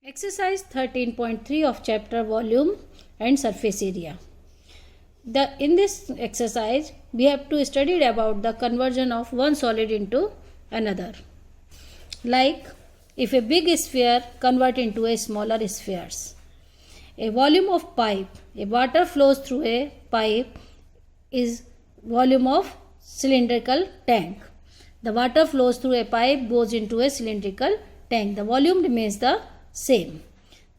Exercise 13.3 of chapter volume and surface area. In this exercise, we have to study about the conversion of one solid into another. Like if a big sphere convert into a smaller spheres. A volume of pipe, a water flows through a pipe is volume of cylindrical tank. The water flows through a pipe, goes into a cylindrical tank. The volume remains the same.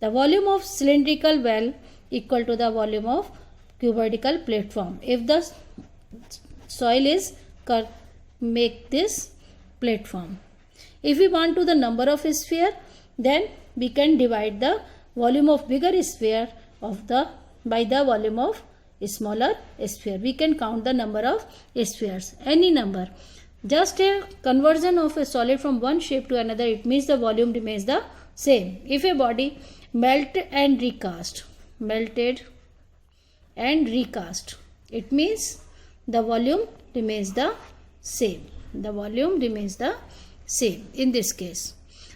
The volume of cylindrical well equal to the volume of cuboidal platform. If the soil is make this platform. If we want to the number of sphere, then we can divide the volume of bigger sphere by the volume of smaller sphere. We can count the number of spheres, any number. Just a conversion of a solid from one shape to another, it means the volume remains the same. If a body melted and recast, it means the volume remains the same. In this case,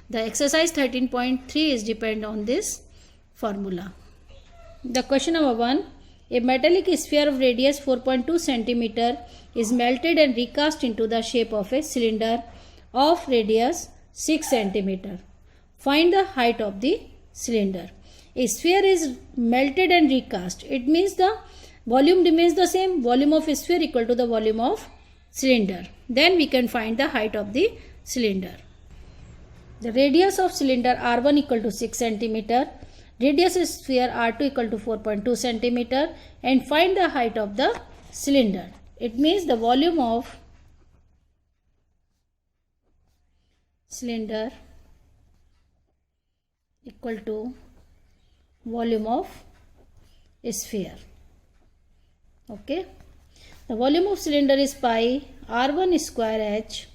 the exercise 13.3 is depend on this formula. The question number 1. A metallic sphere of radius 4.2 cm is melted and recast into the shape of a cylinder of radius 6 cm. Find the height of the cylinder. A sphere is melted and recast. It means the volume remains the same. Volume of a sphere equal to the volume of cylinder. Then we can find the height of the cylinder. The radius of cylinder R1 equal to 6 cm. Radius of sphere R2 equal to 4.2 cm. And find the height of the cylinder. It means the volume of cylinder equal to volume of sphere. Okay. The volume of cylinder is pi R1 square H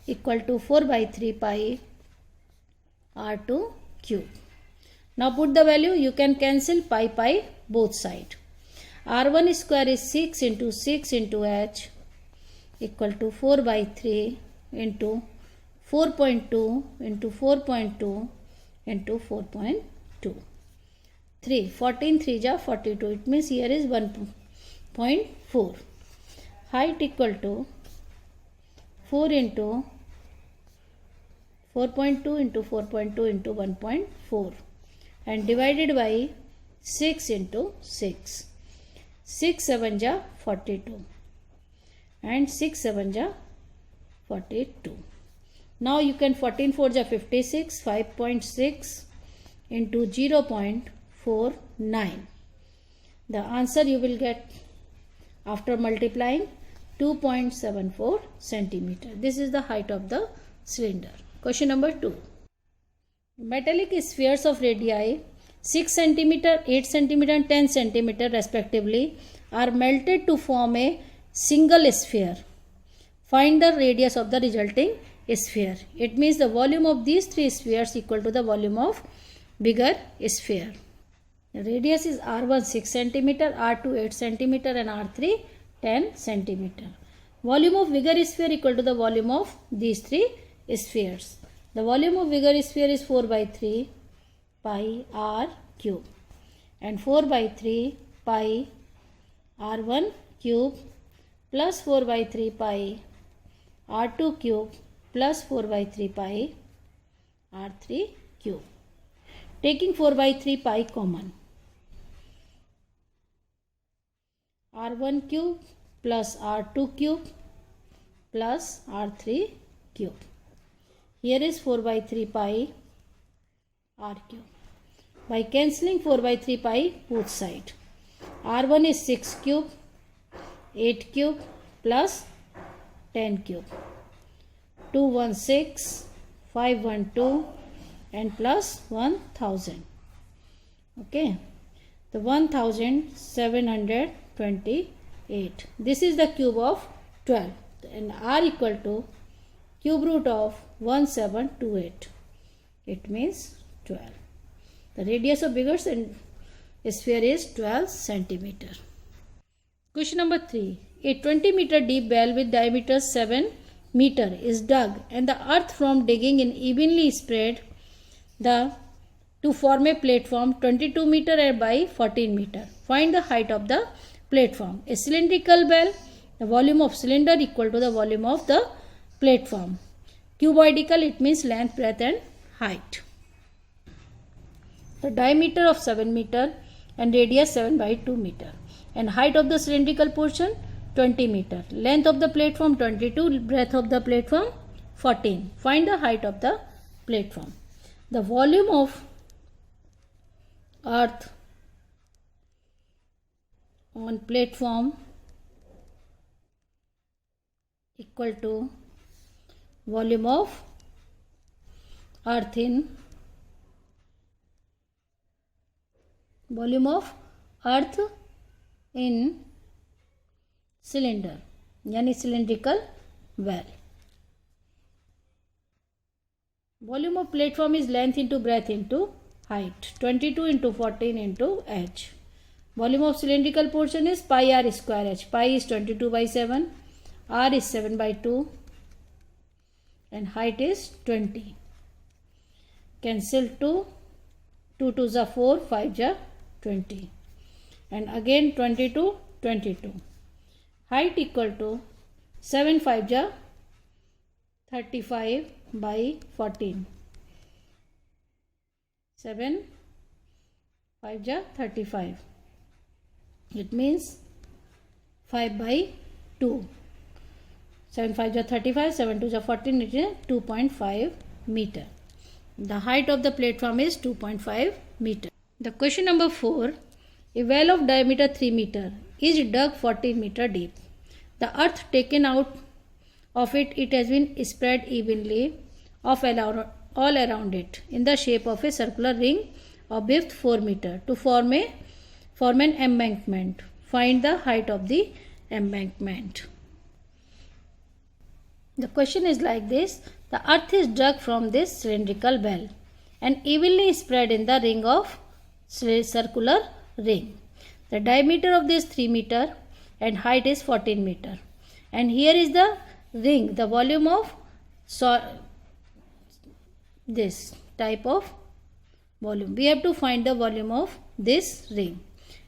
equal to 4 by 3 pi R2 cube. Now put the value. You can cancel pi both side. R1 square is 6 into 6 into H equal to 4 by 3 into 4.2 into 4.2 into 4.2. 3. 14 3 ja 42. It means here is 1.4. Height equal to 4 into 4.2 into 4.2 into 1.4 and divided by 6 into 6. 6 7 ja 42 and 6 7 ja 42. Now you can 14 4 ja 56, 5.6 into 0.49. The answer you will get after multiplying 2.74 centimeter. This is the height of the cylinder. Question number 2. Metallic spheres of radii 6 cm, 8 cm and 10 cm respectively are melted to form a single sphere. Find the radius of the resulting sphere. It means the volume of these three spheres equal to the volume of bigger sphere. The radius is R1 6 cm, R2 8 cm and R3 10 cm. Volume of bigger sphere equal to the volume of these three spheres. The volume of bigger sphere is 4 by 3 pi R cube and 4 by 3 pi R1 cube plus 4 by 3 pi R2 cube plus 4 by 3 pi R3 cube. Taking 4 by 3 pi common. R1 cube plus R2 cube plus R3 cube. Here is 4 by 3 pi R cube. By cancelling 4 by 3 pi both side. R1 is 6 cube, 8 cube plus 10 cube. 216, 512 and plus 1000. Okay. The 1728. This is the cube of 12 and R equal to cube root of 1728. It means 12. The radius of bigger sphere is 12 centimeter. Question number 3. A 20 meter deep well with diameter 7 meter is dug and the earth from digging is evenly spread. The to form a platform 22 meter by 14 meter. Find the height of the platform. A cylindrical well, the volume of cylinder equal to the volume of the platform. Cuboidal, it means length, breadth and height. The diameter of 7 meter and radius 7 by 2 meter. And height of the cylindrical portion 20 meter. Length of the platform 22, breadth of the platform 14. Find the height of the platform. The volume of earth on platform equal to volume of earth in cylinder, यानी cylindrical well. Volume of platform is length into breadth into height. 22 into 14 into h. Volume of cylindrical portion is pi r square h. Pi is 22 by 7. R is 7 by 2. And height is 20. Cancel 2. 2 2s are 4. 5 are 20. And again 22, 22. Height equal to 7 5 are 35 by 14. 7 5 are 35. It means 5 by 2. 7 5 are 35, 7 2 are 14, it is 2.5 meter. The height of the platform is 2.5 meter. The question number 4. A well of diameter 3 meter is dug 14 meter deep. The earth taken out of it has been spread evenly all around it in the shape of a circular ring of width 4 meter to form an embankment. Find the height of the embankment. The question is like this. The earth is dug from this cylindrical well and evenly spread in the ring of circular ring. The diameter of this 3 meter and height is 14 meter. And here is the ring, the volume of this type of volume. We have to find the volume of this ring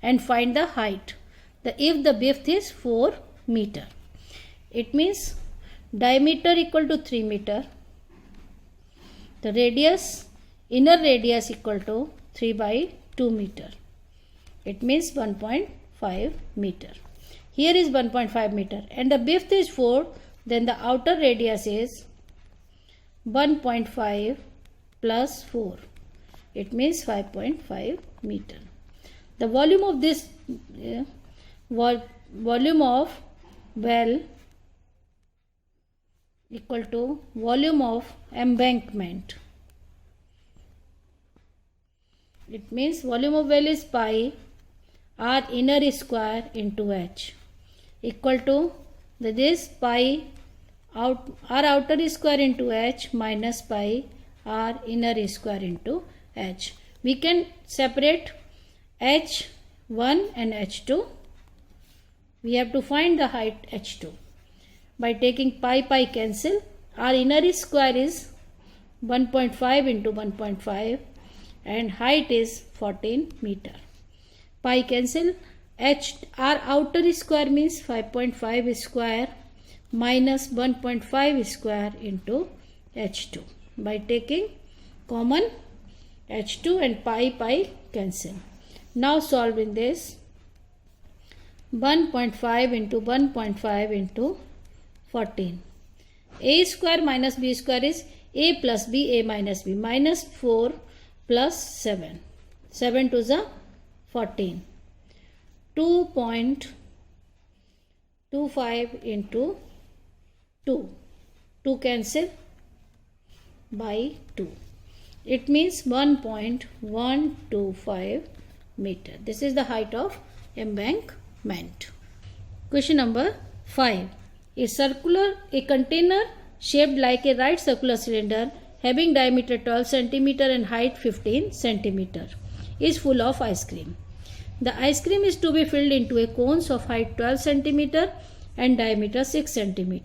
and find the height. If the width is 4 meter, it means diameter equal to 3 meter. The radius, inner radius equal to 3 by 2 meter. It means 1.5 meter. Here is 1.5 meter and the width is 4. Then the outer radius is 1.5 plus 4. It means 5.5 meter. The volume of this volume of well equal to volume of embankment. It means volume of well is pi r inner square into h equal to this pi r outer square into h minus pi r inner square into h. We can separate h1 and h2. We have to find the height h2 by taking pi cancel. Our inner square is 1.5 into 1.5 and height is 14 meter. Pi cancel. Our outer square means 5.5 square minus 1.5 square into h2 by taking common h2 and pi cancel. Now solving this, 1.5 into 1.5 into 14. A square minus b square is a plus b, a minus b, minus 4 plus 7. 7 to the 14. 2.25 into 2. 2 cancel by 2. It means 1.125 meter. This is the height of embankment. Question number 5. A container shaped like a right circular cylinder having diameter 12 cm and height 15 cm is full of ice cream. The ice cream is to be filled into a cones of height 12 cm and diameter 6 cm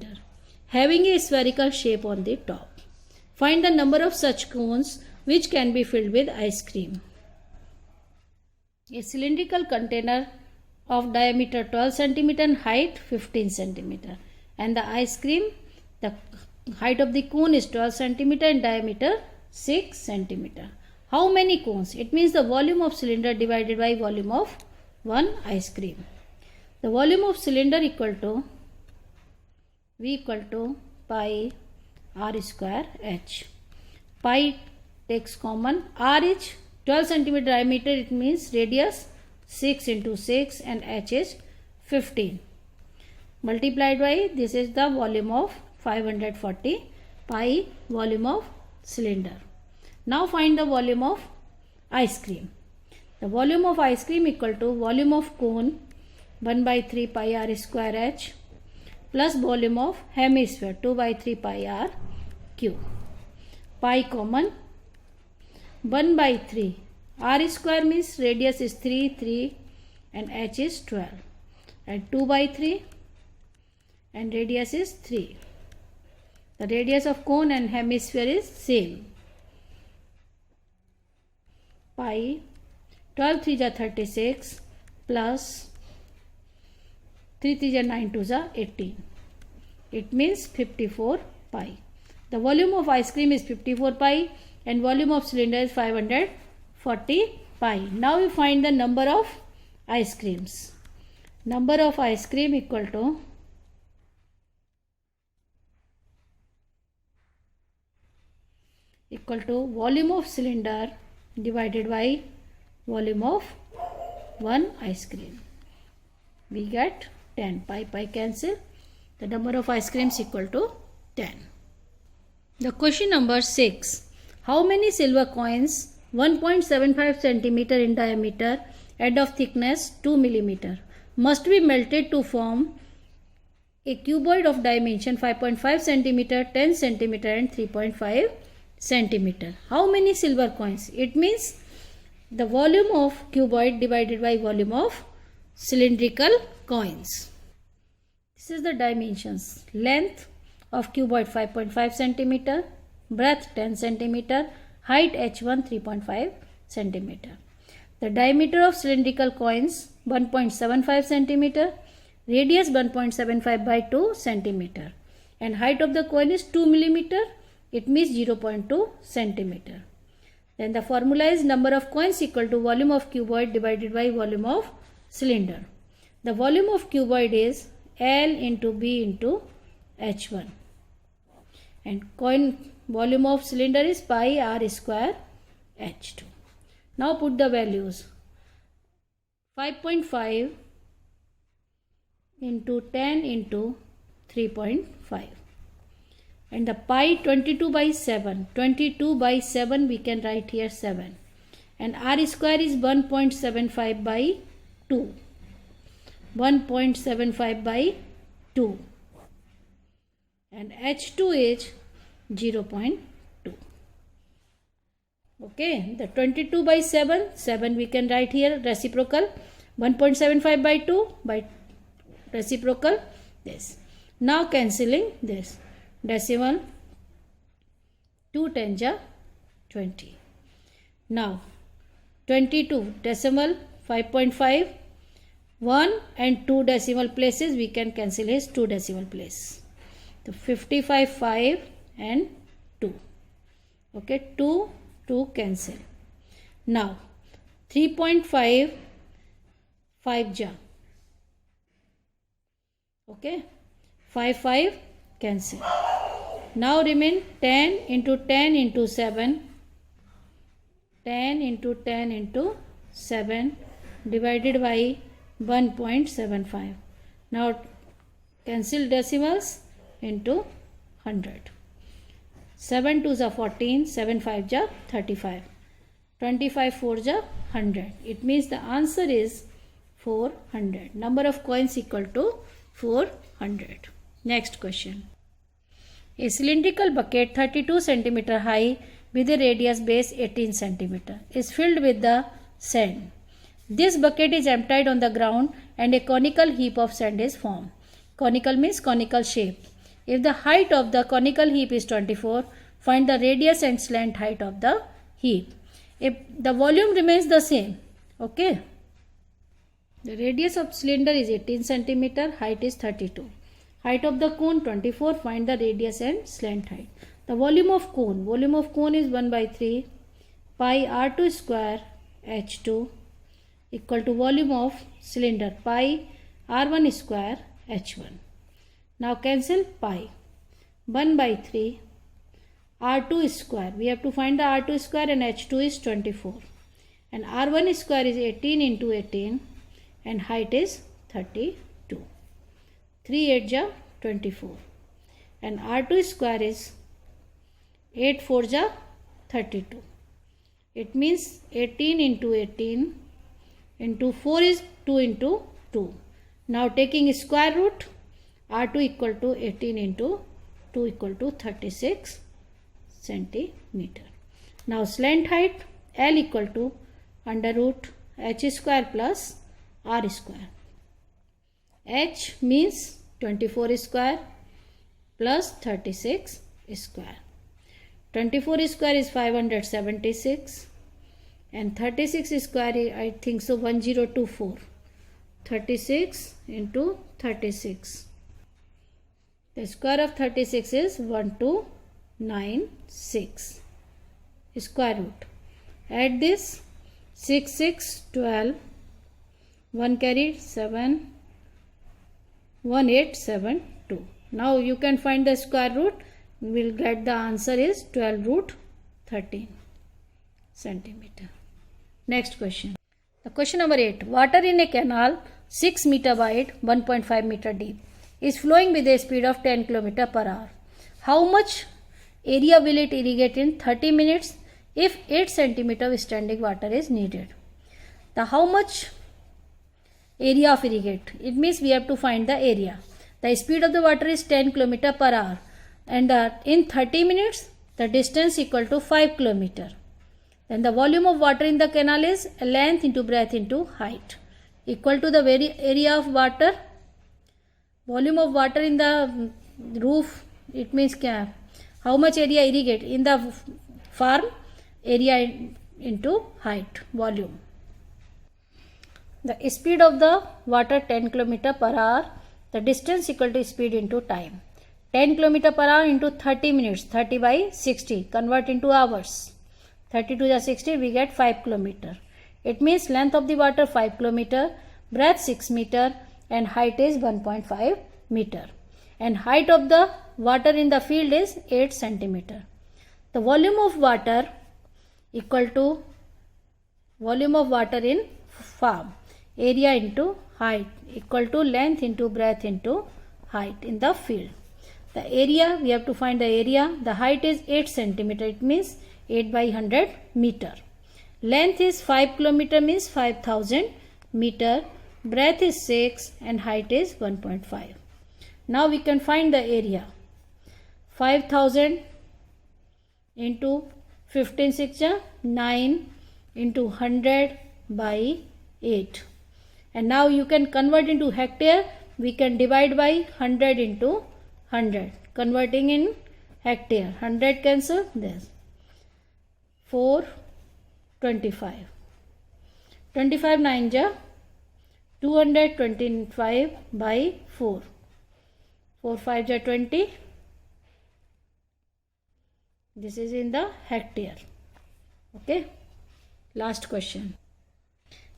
having a spherical shape on the top. Find the number of such cones which can be filled with ice cream. A cylindrical container of diameter 12 cm and height 15 cm, and the ice cream, the height of the cone is 12 cm and diameter 6 cm. How many cones? It means the volume of cylinder divided by volume of one ice cream. The volume of cylinder equal to V equal to pi r square h. Pi takes common. R is 12 cm diameter, it means radius 6 into 6 and h is 15. Multiplied by this is the volume of 540 pi volume of cylinder. Now find the volume of ice cream. The volume of ice cream equal to volume of cone 1 by 3 pi r square h plus volume of hemisphere 2 by 3 pi r cube. Pi common, 1 by 3. R square means radius is 3 and h is 12. And 2 by 3 and radius is 3. The radius of cone and hemisphere is same. Pi 12 3 is 36 plus 3 3 is 9 2 is 18. It means 54 pi. The volume of ice cream is 54 pi and volume of cylinder is 540 pi. Now we find the number of ice creams. Number of ice cream equal to volume of cylinder divided by volume of one ice cream. We get 10. Pi cancel. The number of ice creams equal to 10. The question number 6. How many silver coins 1.75 cm in diameter and of thickness 2 mm must be melted to form a cuboid of dimension 5.5 cm, 10 cm and 3.5 cm? How many silver coins? It means the volume of cuboid divided by volume of cylindrical coins. This is the dimensions. Length of cuboid 5.5 cm, breadth 10 cm, height h1 3.5 cm. The diameter of cylindrical coins 1.75 cm, radius 1.75 by 2 cm, and height of the coin is 2 mm. It means 0.2 cm. Then the formula is number of coins equal to volume of cuboid divided by volume of cylinder. The volume of cuboid is L into B into H1 and coin volume of cylinder is pi r square H2. Now put the values. 5.5 into 10 into 3.5 and the pi 22 by 7. 22 by 7 we can write here 7 and r square is 1.75 by 2. 1.75 by 2 and H2 is 0.2. Okay, the 22 by 7 we can write here reciprocal 1.75 by 2 by reciprocal this. Now cancelling this decimal 2 10 ja 20. Now 22 decimal 5.5 1 and 2 decimal places we can cancel his 2 decimal place. So 55 5 and 2. Okay, 2 cancel. Now 3.5 5 ja. Okay, 5 cancel. Now remain 10 into 10 into 7. 10 into 10 into 7 divided by 1.75. Now cancel decimals into 100. 7 2s are 14, 7 5 ja 35, 25 4 ja 100. It means the answer is 400. Number of coins equal to 400. Next question. A cylindrical bucket 32 cm high with a radius base 18 cm is filled with the sand. This bucket is emptied on the ground and a conical heap of sand is formed. Conical means conical shape. If the height of the conical heap is 24, find the radius and slant height of the heap. If the volume remains the same, okay. The radius of cylinder is 18 centimeter, height is 32. Height of the cone 24. Find the radius and slant height. The volume of cone is 1 by 3 pi r2 square h2 equal to volume of cylinder pi r1 square h1. Now cancel pi. 1 by 3 r2 square. We have to find the r2 square and h2 is 24. And r1 square is 18 into 18 and height is 32. 3 8 ja 24. And r2 square is 8 4 ja 32. It means 18 into 18 into 4 is 2 into 2. Now taking square root, r2 equal to 18 into 2 equal to 36 centimeter. Now slant height, L equal to under root h square plus r square. H means 24 square plus 36 square. 24 square is 576 and 36 square is, I think so, 1024. 36 into 36. The square of 36 is 1296. Square root. Add this 6 6 12. 1 carried 7 1872. Now you can find the square root. We will get the answer is 12 root 13 centimeter. Next question. The question number 8. Water in a canal 6 meter wide, 1.5 meter deep is flowing with a speed of 10 km per hour. How much area will it irrigate in 30 minutes if 8 centimeter of standing water is needed? The how much area of irrigate? It means we have to find the area. The speed of the water is 10 km per hour and in 30 minutes the distance equal to 5 km. Then the volume of water in the canal is length into breadth into height equal to the area of water. Volume of water in the roof, it means how much area irrigate in the farm, area into height, volume. The speed of the water 10 km per hour, the distance equal to speed into time. 10 km per hour into 30 minutes, 30 by 60, convert into hours. 30 to the 60, we get 5 km. It means length of the water 5 km, breadth 6 meter and height is 1.5 meter. And height of the water in the field is 8 centimeter. The volume of water equal to volume of water in farm, area into height equal to length into breadth into height in the field. The area, we have to find the area. The height is 8 centimeter. It means 8 by 100 meter. Length is 5 kilometer means 5000 meter. Breadth is 6 and height is 1.5. Now we can find the area. 5000 into 15 6 9 into 100 by 8. And now you can convert into hectare. We can divide by 100 into 100. Converting in hectare. 100 cancel this. 4 25. 25 9 ja 225 by 4. 4 5 ja 20. This is in the hectare. Okay. Last question.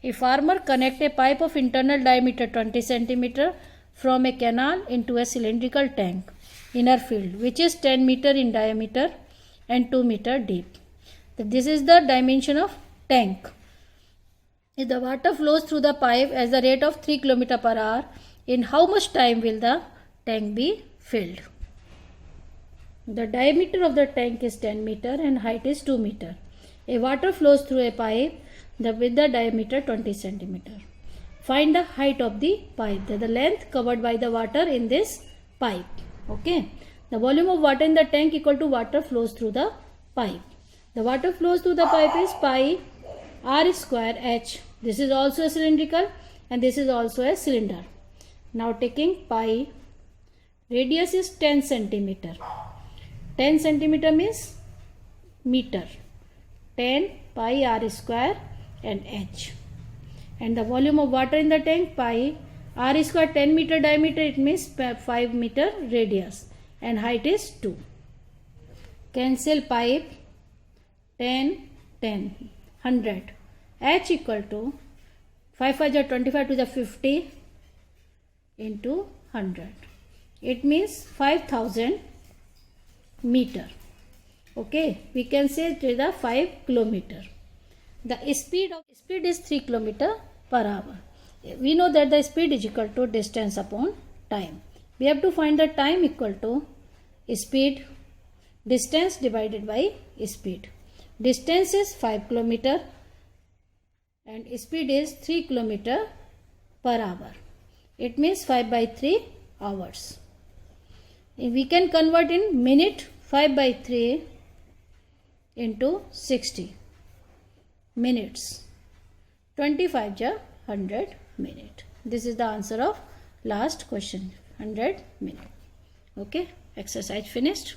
A farmer connect a pipe of internal diameter 20 centimeter from a canal into a cylindrical tank inner field which is 10 meter in diameter and 2 meter deep. This is the dimension of tank. If the water flows through the pipe at the rate of 3 km per hour, in how much time will the tank be filled? The diameter of the tank is 10 meter and height is 2 meter. A water flows through a pipe with the diameter 20 centimeter. Find the height of the pipe, the length covered by the water in this pipe. Okay. The volume of water in the tank equal to water flows through the pipe. The water flows through the pipe is pi r square h. This is also a cylindrical and this is also a cylinder. Now taking pi, radius is 10 centimeter. 10 centimeter means meter. 10 pi r square and h. And the volume of water in the tank, pi r square 10 meter diameter, it means 5 meter radius, and height is 2. Cancel pipe, 10 10 100. H equal to 5 5 is 25 to the 50 into 100. It means 5000 meter. Okay, we can say it is a 5 kilometer. The speed is 3 kilometer per hour. We know that the speed is equal to distance upon time. We have to find the time equal to speed, distance divided by speed. Distance is 5 kilometer and speed is 3 kilometer per hour. It means 5 by 3 hours. We can convert in minute. 5 by 3 into 60 minutes. 25 is 100 minute. This is the answer of last question, 100 minute. Okay, exercise finished.